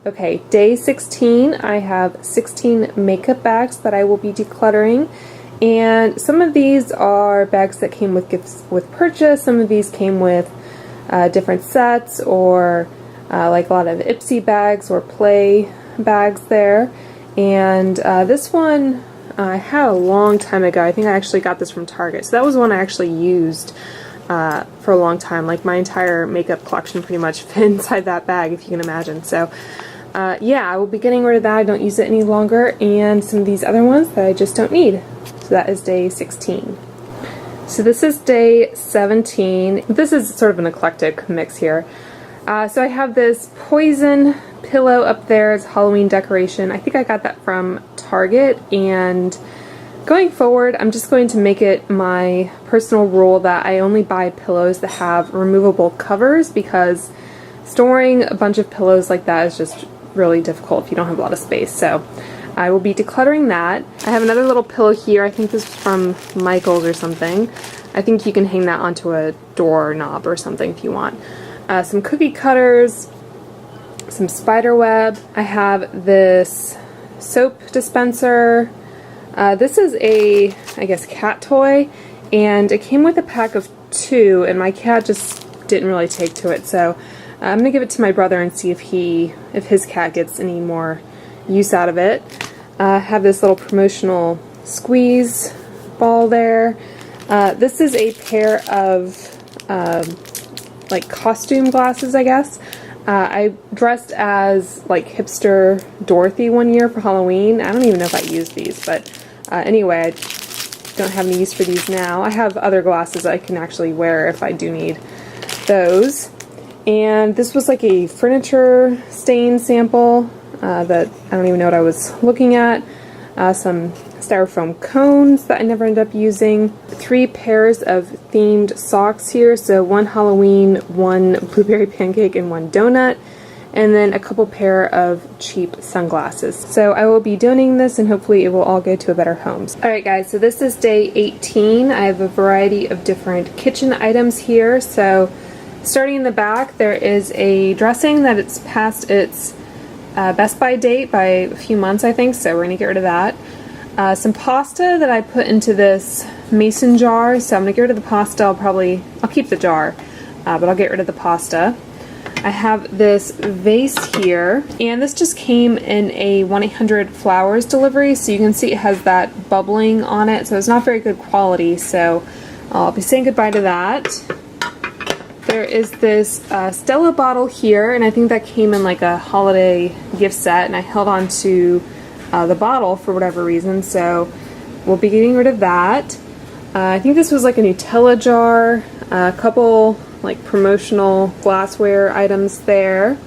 Okay, day 16, I have 16 makeup bags that I will be decluttering, and some of these are bags that came with gifts with purchase, some of these came with different sets, or like a lot of Ipsy bags or play bags there. And this one I had a long time ago. I think I actually got this from Target, so that was one I actually used for a long time. Like my entire makeup collection pretty much fit inside that bag, if you can imagine. So yeah, I will be getting rid of that. I don't use it any longer, and some of these other ones that I just don't need. So that is day 16. So this is day 17. This is sort of an eclectic mix here. So I have this poison pillow up there. It's a Halloween decoration. I think I got that from Target, and going forward I'm just going to make it my personal rule that I only buy pillows that have removable covers, because storing a bunch of pillows like that is just really difficult if you don't have a lot of space. So I will be decluttering that. I have another little pillow here. I think this is from Michael's or something. I think you can hang that onto a door knob or something if you want. Some cookie cutters, some spider web. I have this soap dispenser. This is a, I guess, cat toy, and it came with a pack of 2, and my cat just didn't really take to it, so I'm gonna give it to my brother and see if his cat gets any more use out of it. I have this little promotional squeeze ball there. This is a pair of like costume glasses, I guess. I dressed as like hipster Dorothy one year for Halloween. I don't even know if I used these, but anyway, I don't have any use for these now. I have other glasses I can actually wear if I do need those. And this was like a furniture stain sample that I don't even know what I was looking at. Some styrofoam cones that I never ended up using. 3 pairs of themed socks here, so 1 Halloween, 1 blueberry pancake, and 1 donut, and then a couple pair of cheap sunglasses. So I will be donating this, and hopefully it will all go to a better home. Alright guys, so this is day 18. I have a variety of different kitchen items here. So starting in the back, there is a dressing that it's past its Best By date by a few months, I think, so we're going to get rid of that. Some pasta that I put into this mason jar, so I'm going to get rid of the pasta. I'll keep the jar, but I'll get rid of the pasta. I have this vase here, and this just came in a 1-800-Flowers delivery, so you can see it has that bubbling on it, so it's not very good quality, so I'll be saying goodbye to that. There is this Stella bottle here, and I think that came in like a holiday gift set, and I held on to the bottle for whatever reason, so we'll be getting rid of that. I think this was like a Nutella jar, a couple like promotional glassware items there,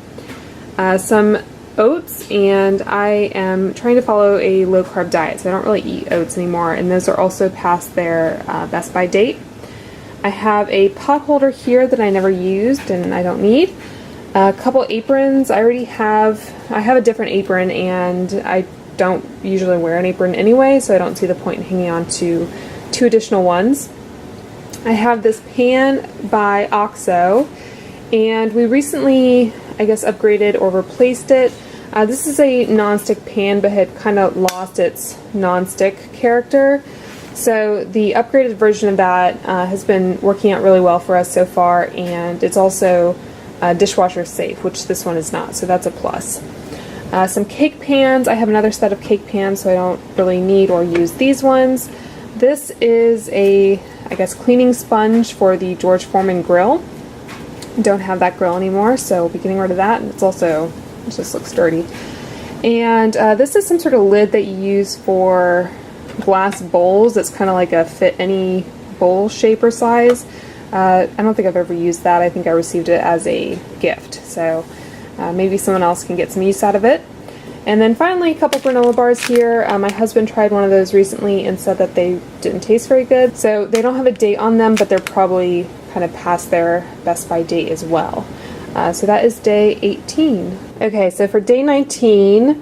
some oats, and I am trying to follow a low-carb diet, so I don't really eat oats anymore, and those are also past their Best By date. I have a pot holder here that I never used and I don't need. A couple aprons. I have a different apron, and I don't usually wear an apron anyway, so I don't see the point in hanging on to 2 additional ones. I have this pan by OXO, and we recently, I guess, upgraded or replaced it. This is a non-stick pan, but had kind of lost its non-stick character. So the upgraded version of that has been working out really well for us so far, and it's also dishwasher safe, which this one is not, so that's a plus. Some cake pans. I have another set of cake pans, so I don't really need or use these ones. This is a, I guess, cleaning sponge for the George Foreman grill. Don't have that grill anymore, so we'll be getting rid of that, and it just looks dirty. And this is some sort of lid that you use for glass bowls. It's kind of like a fit any bowl shape or size. I don't think I've ever used that. I think I received it as a gift, so maybe someone else can get some use out of it. And then finally, a couple granola bars here. My husband tried one of those recently and said that they didn't taste very good. So they don't have a date on them, but they're probably kind of past their Best By date as well. So that is day 18. Okay, so for day 19,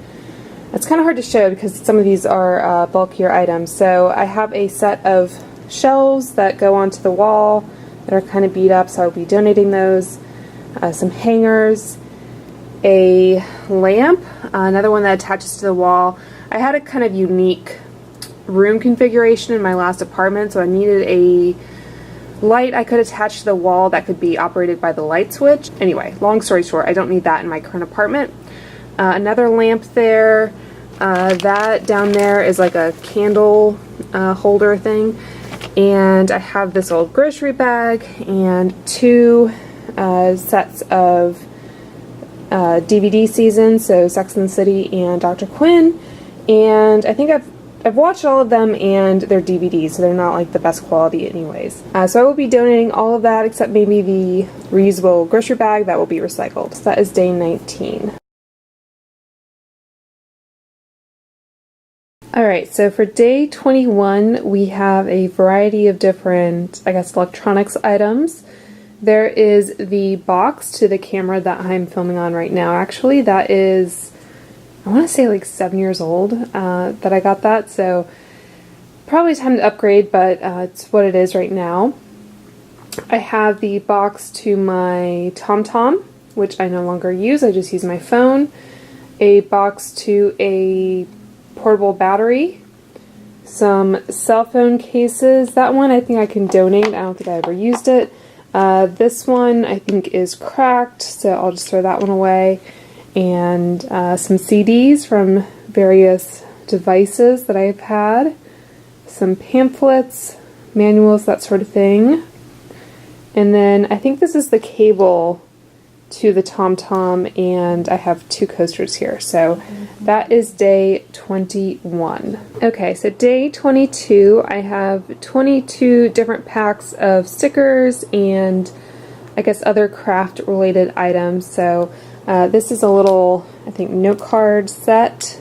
it's kind of hard to show because some of these are bulkier items. So I have a set of shelves that go onto the wall that are kind of beat up, so I'll be donating those. Some hangers. a lamp, another one that attaches to the wall. I had a kind of unique room configuration in my last apartment, so I needed a light I could attach to the wall that could be operated by the light switch. Anyway, long story short, I don't need that in my current apartment. Another lamp there. That down there is like a candle holder thing. And I have this old grocery bag and 2 sets of DVD seasons, so Sex and the City and Dr. Quinn. And I think I've watched all of them, and they're DVDs, so they're not like the best quality anyways. So I will be donating all of that except maybe the reusable grocery bag that will be recycled. So that is day 19. Alright, so for day 21 we have a variety of different, I guess, electronics items. There is the box to the camera that I'm filming on right now. Actually, that is, I want to say like 7 years old that I got that, so probably time to upgrade, but it's what it is right now. I have the box to my TomTom, which I no longer use, I just use my phone. A box to a portable battery. Some cell phone cases. That one I think I can donate. I don't think I ever used it. This one I think is cracked, so I'll just throw that one away. And some CDs from various devices that I've had. Some pamphlets, manuals, that sort of thing. And then I think this is the cable to the TomTom, and I have 2 coasters here. So that is day 21. Okay, so day 22, I have 22 different packs of stickers and I guess other craft related items. So this is a little, I think, note card set.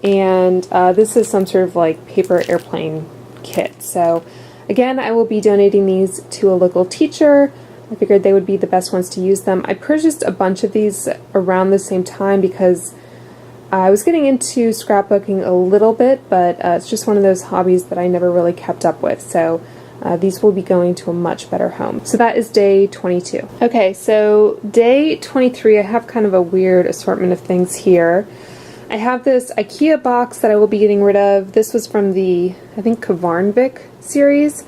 And this is some sort of like paper airplane kit. So again, I will be donating these to a local teacher. I figured they would be the best ones to use them. I purchased a bunch of these around the same time because I was getting into scrapbooking a little bit, but it's just one of those hobbies that I never really kept up with. So these will be going to a much better home. So that is day 22. Okay, so day 23, I have kind of a weird assortment of things here. I have this IKEA box that I will be getting rid of. This was from the, I think, Kvarnvik series.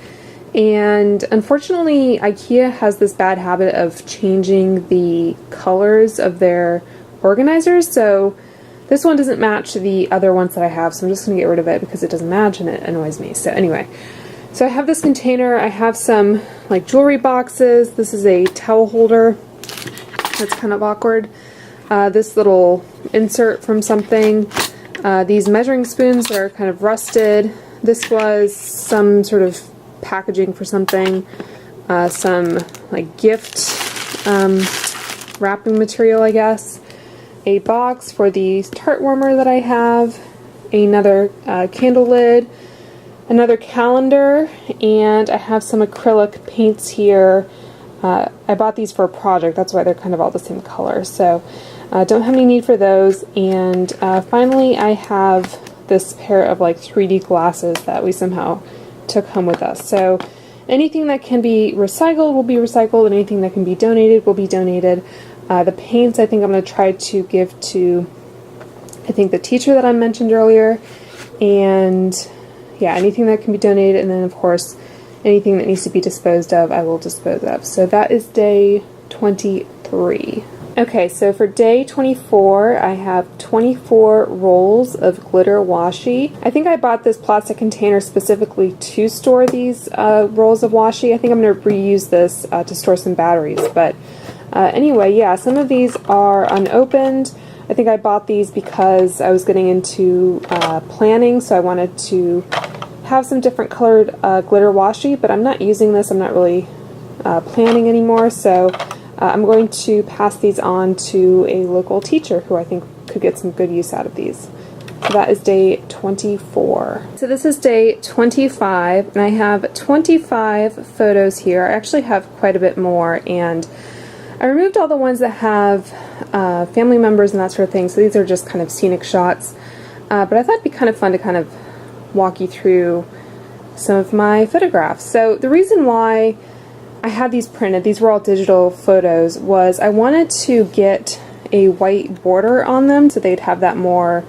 And unfortunately, IKEA has this bad habit of changing the colors of their organizers, so this one doesn't match the other ones that I have, so I'm just going to get rid of it because it doesn't match and it annoys me. So anyway, so I have this container. I have some like jewelry boxes. This is a towel holder. That's kind of awkward. This little insert from something. These measuring spoons are kind of rusted. This was some sort of packaging for something, some like gift wrapping material, I guess, a box for the tart warmer that I have, another candle lid, another calendar, and I have some acrylic paints here. I bought these for a project, that's why they're kind of all the same color, so don't have any need for those. And finally, I have this pair of like 3D glasses that we somehow took home with us. So anything that can be recycled will be recycled, and anything that can be donated will be donated. The paints I think I'm going to try to give to, I think, the teacher that I mentioned earlier, and yeah, anything that can be donated, and then of course anything that needs to be disposed of I will dispose of. So that is day 23. Okay, so for day 24, I have 24 rolls of glitter washi. I think I bought this plastic container specifically to store these rolls of washi. I think I'm going to reuse this to store some batteries. But anyway, yeah, some of these are unopened. I think I bought these because I was getting into planning, so I wanted to have some different colored glitter washi, but I'm not using this. I'm not really planning anymore, so I'm going to pass these on to a local teacher who I think could get some good use out of these. So that is day 24. So this is day 25, and I have 25 photos here. I actually have quite a bit more, and I removed all the ones that have family members and that sort of thing, so these are just kind of scenic shots. But I thought it'd be kind of fun to kind of walk you through some of my photographs. So the reason why I had these printed, these were all digital photos, was I wanted to get a white border on them so they'd have that more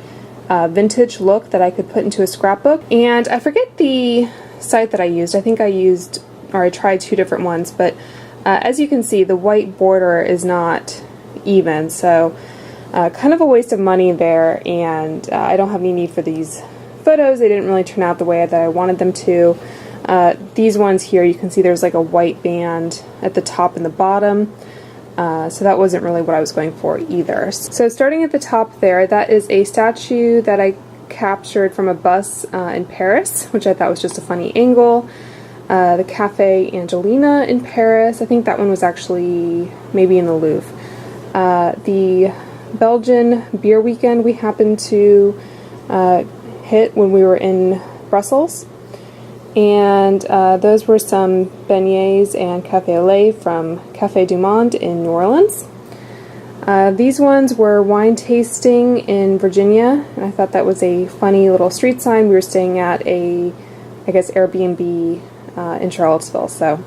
vintage look that I could put into a scrapbook. And I forget the site that I used. I think I tried 2 different ones, but as you can see, the white border is not even, so kind of a waste of money there, and I don't have any need for these photos. They didn't really turn out the way that I wanted them to. These ones here, you can see there's like a white band at the top and the bottom, so that wasn't really what I was going for either. So starting at the top there, that is a statue that I captured from a bus in Paris, which I thought was just a funny angle. The Cafe Angelina in Paris, I think that one was actually maybe in the Louvre. The Belgian beer weekend we happened to hit when we were in Brussels. And those were some beignets and cafe au lait from Café du Monde in New Orleans. These ones were wine tasting in Virginia, and I thought that was a funny little street sign. We were staying at a, I guess, Airbnb in Charlottesville, so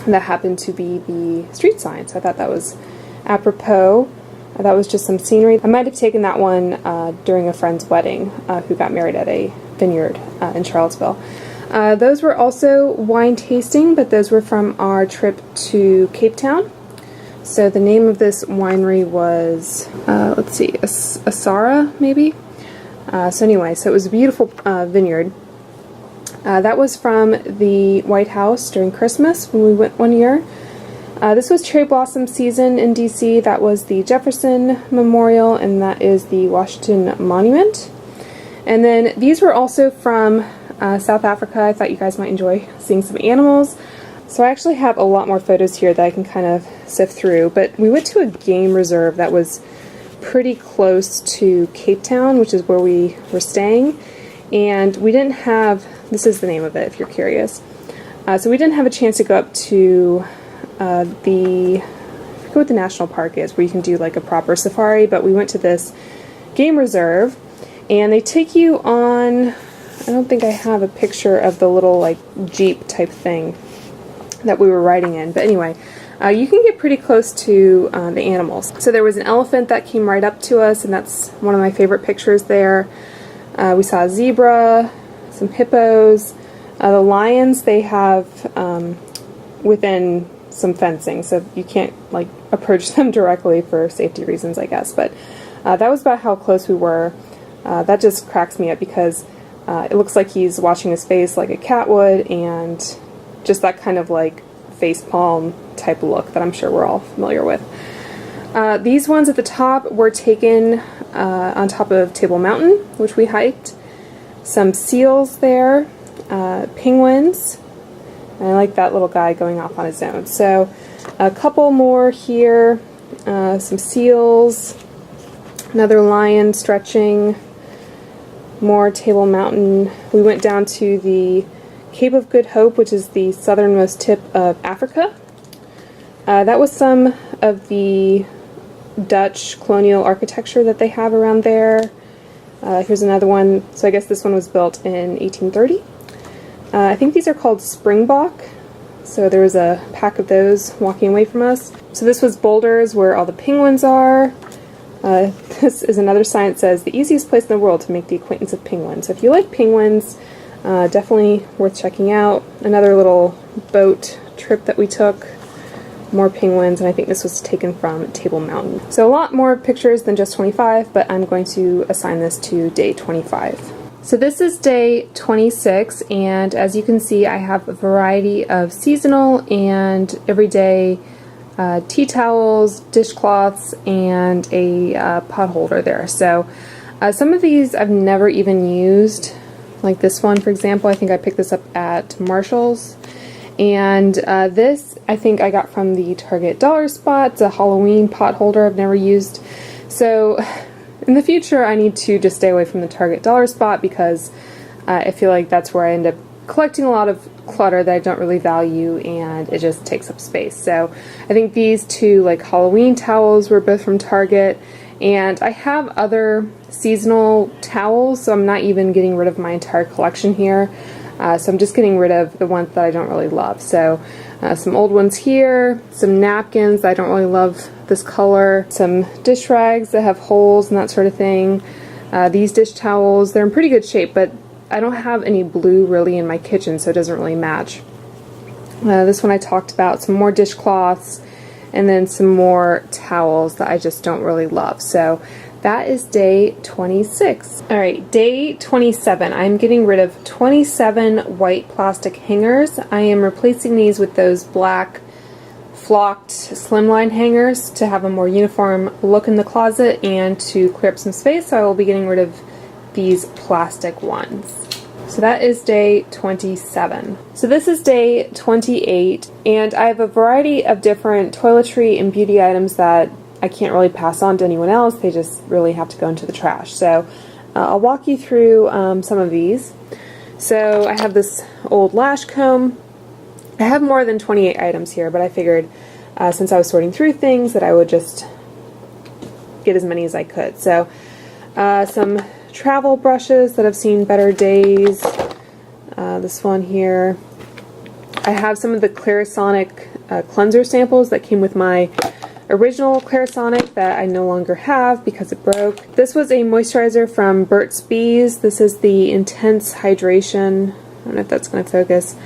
that happened to be the street sign, so I thought that was apropos. That was just some scenery. I might have taken that one during a friend's wedding who got married at a vineyard in Charlottesville. Those were also wine tasting, but those were from our trip to Cape Town. So the name of this winery was, let's see, Asara maybe? So anyway, so it was a beautiful vineyard. That was from the White House during Christmas when we went one year. This was cherry blossom season in DC. That was the Jefferson Memorial, and that is the Washington Monument. And then these were also from South Africa. I thought you guys might enjoy seeing some animals. So I actually have a lot more photos here that I can kind of sift through, but we went to a game reserve that was pretty close to Cape Town, which is where we were staying, and we didn't have, this is the name of it if you're curious, so we didn't have a chance to go up to I forget what the national park is, where you can do like a proper safari, but we went to this game reserve, and they take you on, I don't think I have a picture of the little like Jeep type thing that we were riding in, but anyway, you can get pretty close to the animals. So there was an elephant that came right up to us, and that's one of my favorite pictures there. We saw a zebra, some hippos. The lions they have within some fencing, so you can't like approach them directly for safety reasons, I guess, but that was about how close we were. That just cracks me up because it looks like he's washing his face like a cat would, and just that kind of like face palm type look that I'm sure we're all familiar with. These ones at the top were taken on top of Table Mountain, which we hiked. Some seals there, penguins, and I like that little guy going off on his own. So a couple more here, some seals, another lion stretching, more Table Mountain. We went down to the Cape of Good Hope, which is the southernmost tip of Africa. That was some of the Dutch colonial architecture that they have around there. Here's another one. So I guess this one was built in 1830. I think these are called Springbok. So there was a pack of those walking away from us. So this was Boulders, where all the penguins are. This is another sign that says the easiest place in the world to make the acquaintance of penguins. So if you like penguins, definitely worth checking out. Another little boat trip that we took. More penguins, and I think this was taken from Table Mountain. So a lot more pictures than just 25, but I'm going to assign this to day 25. So this is day 26, and as you can see, I have a variety of seasonal and everyday tea towels, dishcloths, and a pot holder there. So some of these I've never even used, like this one, for example. I think I picked this up at Marshall's. And this I think I got from the Target Dollar Spot. It's a Halloween pot holder I've never used. So in the future I need to just stay away from the Target Dollar Spot because I feel like that's where I end up collecting a lot of clutter that I don't really value, and it just takes up space. So I think these two like Halloween towels were both from Target, and I have other seasonal towels, so I'm not even getting rid of my entire collection here. So I'm just getting rid of the ones that I don't really love. So Some old ones here, some napkins. I don't really love this color. Some dish rags that have holes and that sort of thing. These dish towels, they're in pretty good shape, but I don't have any blue really in my kitchen, so it doesn't really match. This one I talked about, some more dishcloths, and then some more towels that I just don't really love. So that is day 26. Alright, day 27. I'm getting rid of 27 white plastic hangers. I am replacing these with those black flocked slimline hangers to have a more uniform look in the closet and to clear up some space, so I will be getting rid of these plastic ones. So that is day 27. So this is day 28, and I have a variety of different toiletry and beauty items that I can't really pass on to anyone else. They just really have to go into the trash. So I'll walk you through some of these. So I have this old lash comb. I have more than 28 items here, but I figured since I was sorting through things that I would just get as many as I could. So some travel brushes that have seen better days. This one here. I have some of the Clarisonic Cleanser samples that came with my original Clarisonic that I no longer have because it broke. This was a moisturizer from Burt's Bees. This is the Intense Hydration. I don't know if that's going to focus.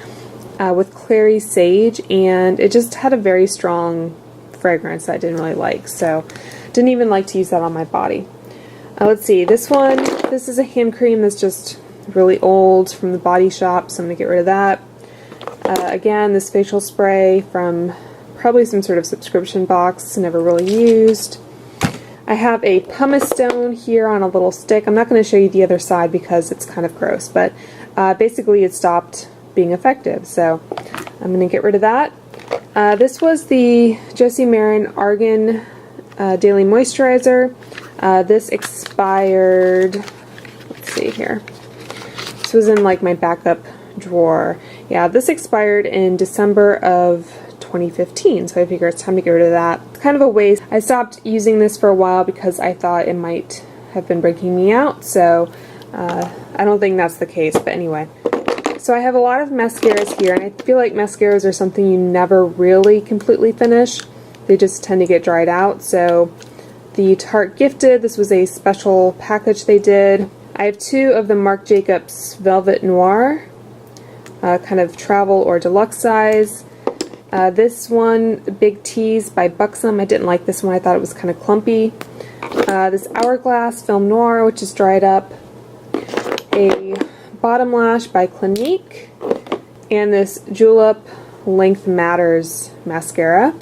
With clary sage, and it just had a very strong fragrance that I didn't really like, so didn't even like to use that on my body. Let's see, this one, this is a hand cream that's just really old from the Body Shop, so I'm going to get rid of that. Again, this facial spray from probably some sort of subscription box, never really used. I have a pumice stone here on a little stick. I'm not going to show you the other side because it's kind of gross, but basically it stopped being effective, so I'm going to get rid of that. This was the Josie Maran Argan Daily Moisturizer. This expired, let's see here, this was in like my backup drawer. Yeah, this expired in December of 2015, so I figure it's time to get rid of that. It's kind of a waste. I stopped using this for a while because I thought it might have been breaking me out, so I don't think that's the case, but anyway. So I have a lot of mascaras here, and I feel like mascaras are something you never really completely finish. They just tend to get dried out. So the Tarte Gifted, this was a special package they did. I have two of the Marc Jacobs Velvet Noir, kind of travel or deluxe size. This one, Big Tease by Buxom, I didn't like this one. I thought it was kind of clumpy. This Hourglass Film Noir, which is dried up. A Bottom Lash by Clinique, and this Julep Length Matters mascara.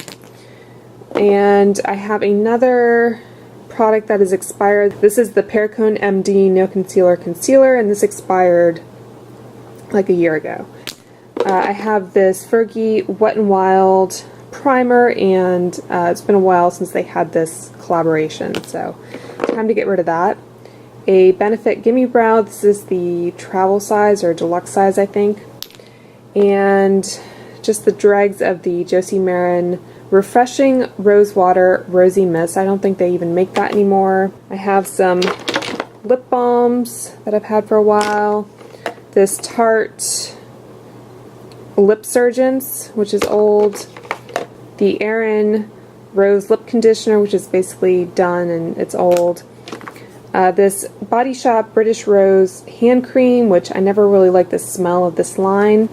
And I have another product that is expired. This is the Perricone MD No Concealer Concealer, and this expired like a year ago. I have this Fergie Wet n Wild primer, and it's been a while since they had this collaboration, so time to get rid of that. A Benefit Gimme Brow, this is the travel size or deluxe size, I think. And just the dregs of the Josie Maran Refreshing Rosewater Rosy Mist. I don't think they even make that anymore. I have some lip balms that I've had for a while. This Tarte Lip Surgeons, which is old. The Erin Rose Lip Conditioner, which is basically done and it's old. This Body Shop British Rose hand cream, which I never really liked the smell of this line.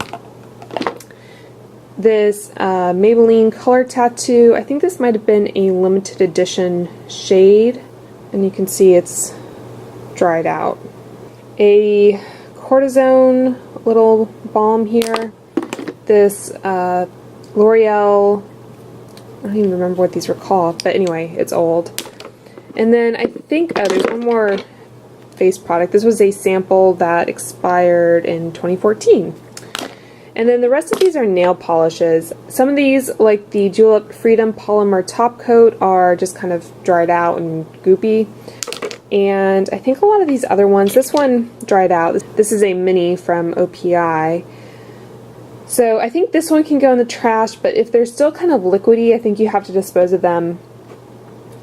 This Maybelline Color Tattoo. I think this might have been a limited edition shade, and you can see it's dried out. A Cortisone little balm here. This L'Oreal, I don't even remember what these were called, but anyway, it's old. And then I think, oh, there's one more face product. This was a sample that expired in 2014. And then the rest of these are nail polishes. Some of these, like the Julep Freedom Polymer Top Coat, are just kind of dried out and goopy. And I think a lot of these other ones, this one dried out. This is a mini from OPI. So I think this one can go in the trash, but if they're still kind of liquidy, I think you have to dispose of them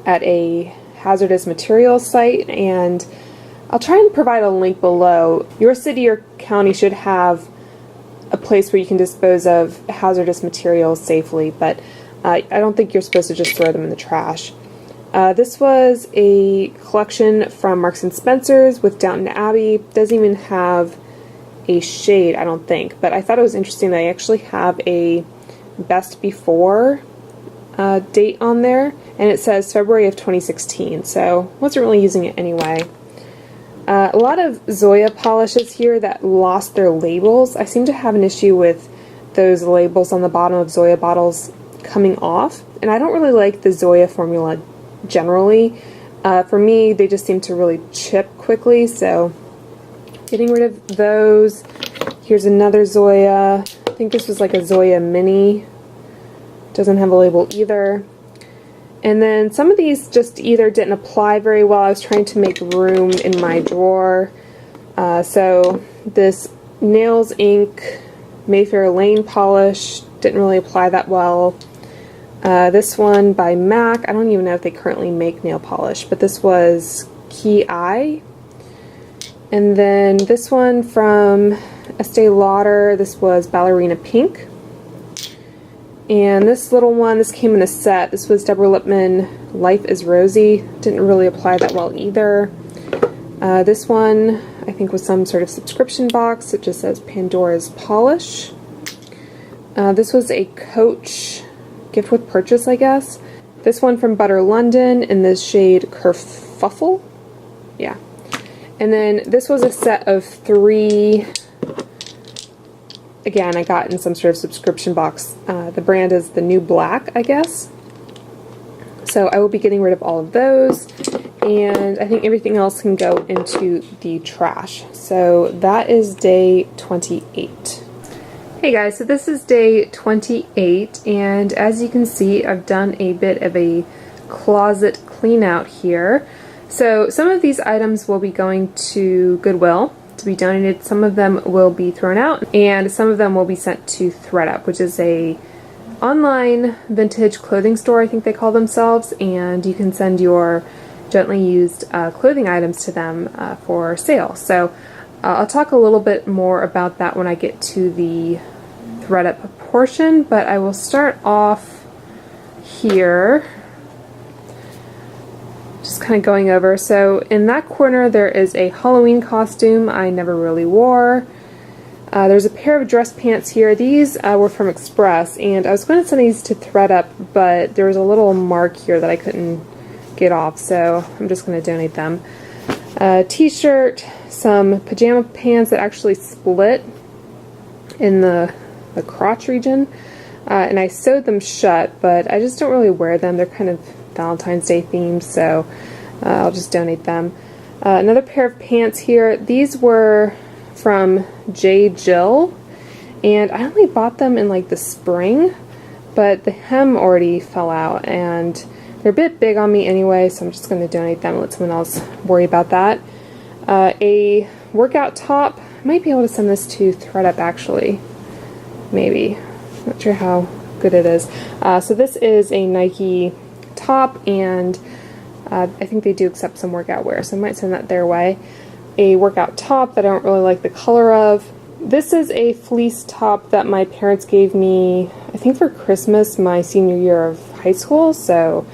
at a hazardous materials site, and I'll try and provide a link below. Your city or county should have a place place where you can dispose of hazardous materials safely, but I don't think you're supposed to just throw them in the trash. This was a collection from Marks & Spencer's with Downton Abbey. Doesn't even have a shade, I don't think, but I thought it was interesting that I actually have a best before date on there, and it says February of 2016, so wasn't really using it anyway. A lot of Zoya polishes here that lost their labels. I seem to have an issue with those labels on the bottom of Zoya bottles coming off, and I don't really like the Zoya formula generally. For me, they just seem to really chip quickly, so getting rid of those. Here's another Zoya. I think this was like a Zoya Mini. Doesn't have a label either. And then some of these just either didn't apply very well. I was trying to make room in my drawer. So this Nails Inc. Mayfair Lane polish didn't really apply that well. This one by MAC, I don't even know if they currently make nail polish, but this was Key Eye. And then this one from Estee Lauder, this was Ballerina Pink. And this little one, this came in a set. This was Deborah Lippmann Life is Rosy. Didn't really apply that well either. This one, I think, was some sort of subscription box. It just says Pandora's Polish. This was a Coach gift with purchase, I guess. This one from Butter London in the shade Kerfuffle. Yeah. And then this was a set of 3. Again, I got in some sort of subscription box. The brand is the New Black, I guess. So I will be getting rid of all of those, and I think everything else can go into the trash. So that is day 28. Hey guys, so this is day 28, and as you can see, I've done a bit of a closet clean out here. So some of these items will be going to Goodwill to be donated. Some of them will be thrown out, and some of them will be sent to ThredUp, which is a online vintage clothing store, I think they call themselves, and you can send your gently used clothing items to them for sale. So I'll talk a little bit more about that when I get to the ThredUp portion, but I will start off here just kind of going over. So in that corner there is a Halloween costume I never really wore. There's a pair of dress pants here. These were from Express, and I was going to send these to ThredUp, but there was a little mark here that I couldn't get off, so I'm just going to donate them. T-shirt, some pajama pants that actually split in the crotch region, and I sewed them shut, but I just don't really wear them. They're kind of Valentine's Day themed, so I'll just donate them. Another pair of pants here. These were from J. Jill, and I only bought them in like the spring, but the hem already fell out, and they're a bit big on me anyway, so I'm just going to donate them and let someone else worry about that. A workout top. I might be able to send this to ThredUp actually. Maybe. Not sure how good it is. So this is a Nike top, and I think they do accept some workout wear, so I might send that their way. A workout top that I don't really like the color of. This is a fleece top that my parents gave me, I think for Christmas my senior year of high school, so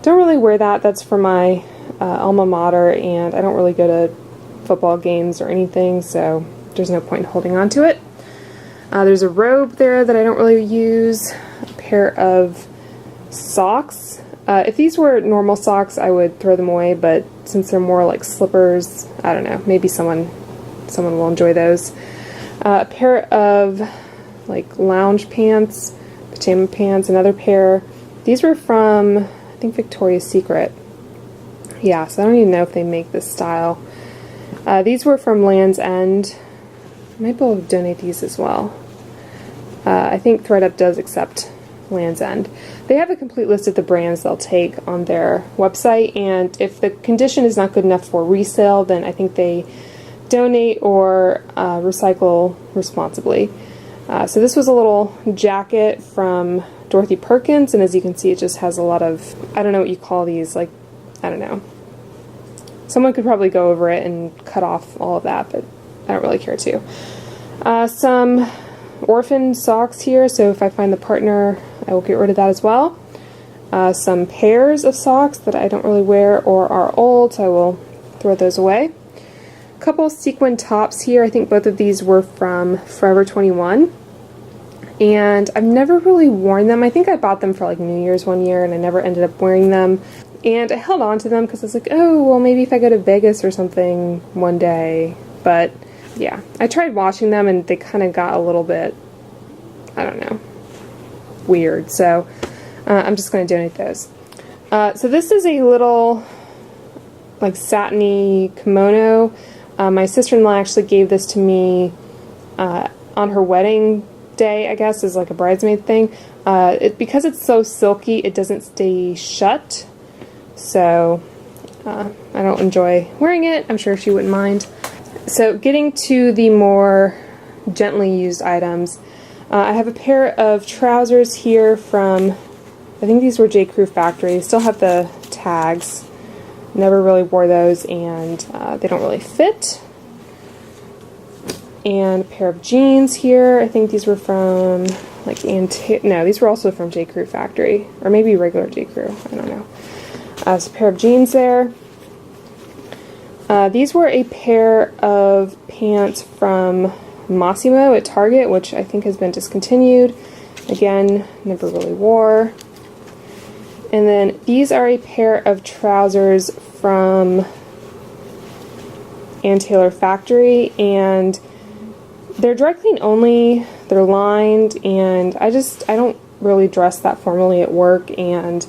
don't really wear that. That's for my alma mater, and I don't really go to football games or anything, so there's no point in holding on to it. There's a robe there that I don't really use. A pair of socks. If these were normal socks, I would throw them away, but since they're more like slippers, I don't know, maybe someone will enjoy those. A pair of like lounge pants, pajama pants, another pair. These were from, I think, Victoria's Secret. Yeah, so I don't even know if they make this style. These were from Land's End. I might be able to donate these as well. I think ThredUp does accept Land's End. They have a complete list of the brands they'll take on their website, and if the condition is not good enough for resale, then I think they donate or recycle responsibly. So this was a little jacket from Dorothy Perkins, and as you can see, it just has a lot of, I don't know what you call these, like, I don't know. Someone could probably go over it and cut off all of that, but I don't really care to. Some orphan socks here, so if I find the partner, I will get rid of that as well. Some pairs of socks that I don't really wear or are old, so I will throw those away. A couple sequin tops here. I think both of these were from Forever 21. And I've never really worn them. I think I bought them for like New Year's one year and I never ended up wearing them. And I held on to them because I was like, oh, well, maybe if I go to Vegas or something one day. But yeah, I tried washing them and they kind of got a little bit, I don't know, weird. So I'm just going to donate those. So this is a little like satiny kimono. My sister-in-law actually gave this to me on her wedding day, I guess, is like a bridesmaid thing. Because it's so silky, it doesn't stay shut. So I don't enjoy wearing it. I'm sure she wouldn't mind. So getting to the more gently used items, I have a pair of trousers here from, I think these were J. Crew Factory. They still have the tags. Never really wore those, and they don't really fit. And a pair of jeans here. I think these were from like no, these were also from J. Crew Factory, or maybe regular J. Crew. I don't know. So a pair of jeans there. These were a pair of pants from Massimo at Target, which I think has been discontinued. Again, never really wore. And then these are a pair of trousers from Ann Taylor Factory, and they're dry clean only. They're lined, and I don't really dress that formally at work, and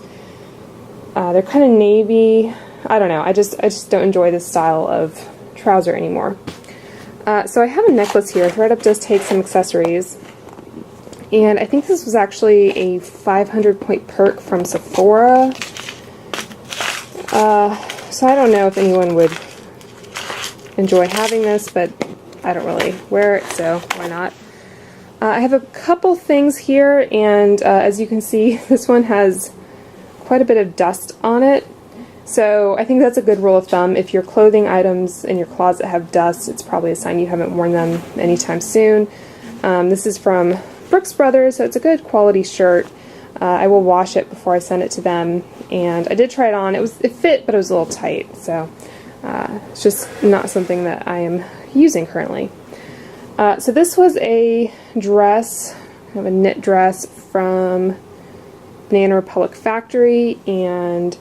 they're kind of navy. I don't know. I just don't enjoy this style of trouser anymore. So I have a necklace here. ThredUp does take some accessories. And I think this was actually a 500-point perk from Sephora. So I don't know if anyone would enjoy having this, but I don't really wear it, so why not? I have a couple things here, and as you can see, this one has quite a bit of dust on it. So I think that's a good rule of thumb. If your clothing items in your closet have dust, it's probably a sign you haven't worn them anytime soon. This is from Brooks Brothers, so it's a good quality shirt. I will wash it before I send it to them, and I did try it on. It fit, but it was a little tight, so it's just not something that I am using currently. So this was a dress, kind of a knit dress from Banana Republic Factory, and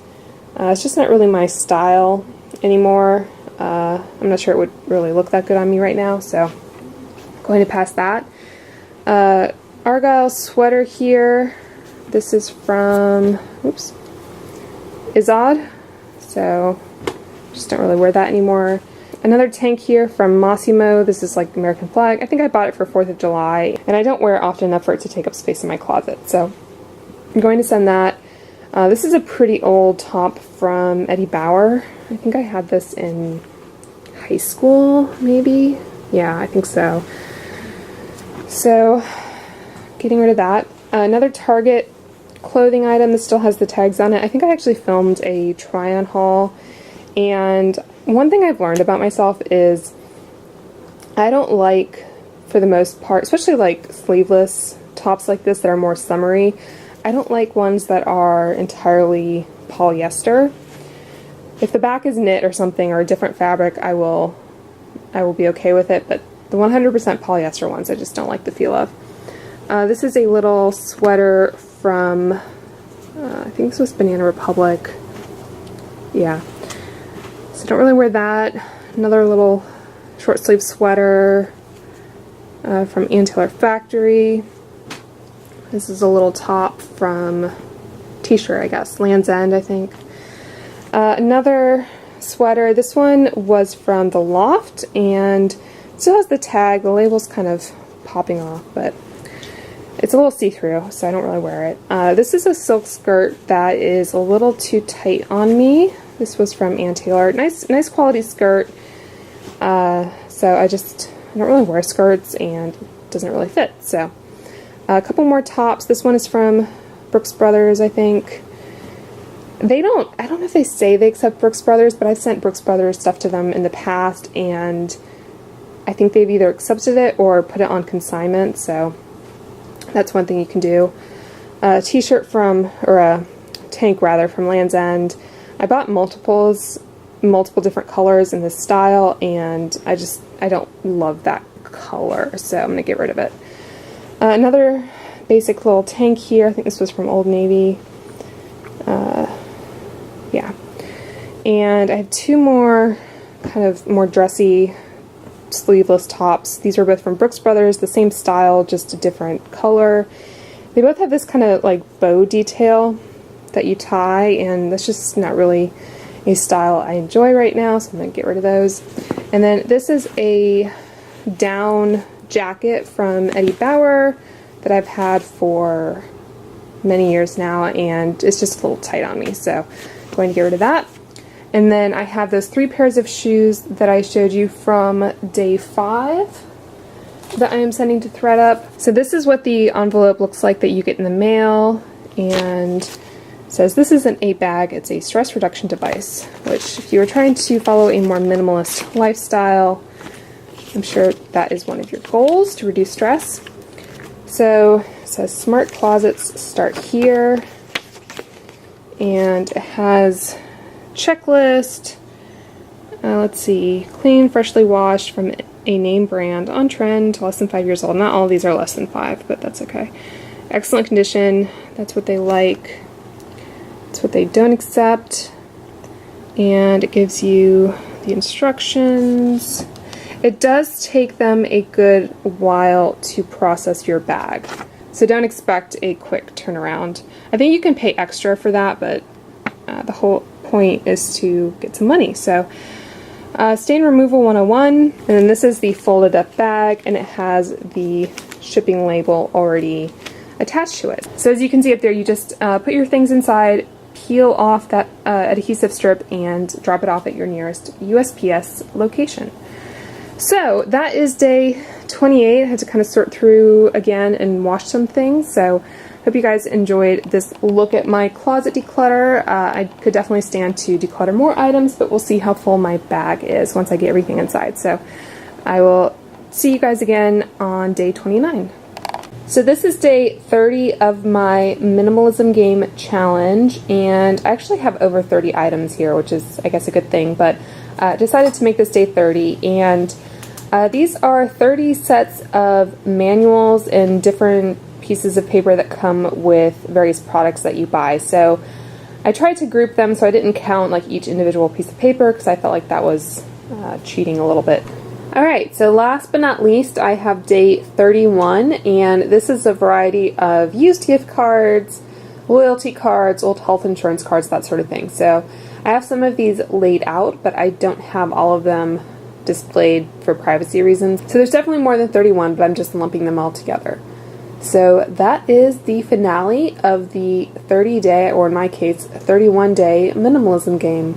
it's just not really my style anymore. I'm not sure it would really look that good on me right now, so I'm going to pass that. Argyle sweater here. This is from, oops, Izod, so just don't really wear that anymore. Another tank here from Massimo. This is like American flag. I think I bought it for 4th of July, and I don't wear it often enough for it to take up space in my closet, so I'm going to send that. This is a pretty old top from Eddie Bauer. I think I had this in high school, maybe? Yeah, I think so. So, getting rid of that. Another Target clothing item that still has the tags on it. I think I actually filmed a try-on haul, and one thing I've learned about myself is I don't like, for the most part, especially like sleeveless tops like this that are more summery, I don't like ones that are entirely polyester. If the back is knit or something, or a different fabric, I will be okay with it, but the 100% polyester ones I just don't like the feel of. This is a little sweater from, I think this was Banana Republic. Yeah. So I don't really wear that. Another little short sleeve sweater from Ann Taylor Factory. This is a little top from t-shirt, I guess, Land's End, I think. Another sweater. This one was from The Loft, and still has the tag. The label's kind of popping off, but it's a little see-through, so I don't really wear it. This is a silk skirt that is a little too tight on me. This was from Ann Taylor. Nice quality skirt. So I don't really wear skirts, and it doesn't really fit. So a couple more tops. This one is from Brooks Brothers, I think. I don't know if they say they accept Brooks Brothers, but I've sent Brooks Brothers stuff to them in the past, and I think they've either accepted it or put it on consignment, so that's one thing you can do. A t-shirt from, or a tank rather, from Land's End. I bought multiple different colors in this style, and I don't love that color, so I'm going to get rid of it. Another basic little tank here. I think this was from Old Navy. Yeah. And I have two more kind of more dressy sleeveless tops. These are both from Brooks Brothers, the same style, just a different color. They both have this kind of like bow detail that you tie, and that's just not really a style I enjoy right now, so I'm going to get rid of those. And then this is a down jacket from Eddie Bauer that I've had for many years now, and it's just a little tight on me, so I'm going to get rid of that. And then I have those 3 pairs of shoes that I showed you from day 5 that I am sending to ThredUp. So this is what the envelope looks like that you get in the mail, and it says this isn't a bag, it's a stress reduction device, which if you are trying to follow a more minimalist lifestyle, I'm sure that is one of your goals, to reduce stress. So it says smart closets start here, and it has checklist. Let's see, clean, freshly washed from a name brand, on trend, less than 5 years old. Not all of these are less than 5, but that's okay. Excellent condition, that's what they like. That's what they don't accept. And it gives you the instructions. It does take them a good while to process your bag, so don't expect a quick turnaround. I think you can pay extra for that, but the whole point is to get some money. So stain removal 101, and then this is the folded up bag, and it has the shipping label already attached to it. So as you can see up there, you just put your things inside, peel off that adhesive strip, and drop it off at your nearest USPS location. So that is day 28. I had to kind of sort through again and wash some things, so hope you guys enjoyed this look at my closet declutter. I could definitely stand to declutter more items, but we'll see how full my bag is once I get everything inside. So I will see you guys again on day 29. So this is day 30 of my Minimalism Game challenge, and I actually have over 30 items here, which is, I guess, a good thing, but decided to make this day 30, and these are 30 sets of manuals and different pieces of paper that come with various products that you buy. So I tried to group them so I didn't count like each individual piece of paper, because I felt like that was cheating a little bit. Alright, so last but not least, I have day 31, and this is a variety of used gift cards, loyalty cards, old health insurance cards, that sort of thing. So I have some of these laid out, but I don't have all of them displayed for privacy reasons. So there's definitely more than 31, but I'm just lumping them all together. So that is the finale of the 30-day, or in my case, 31-day minimalism game.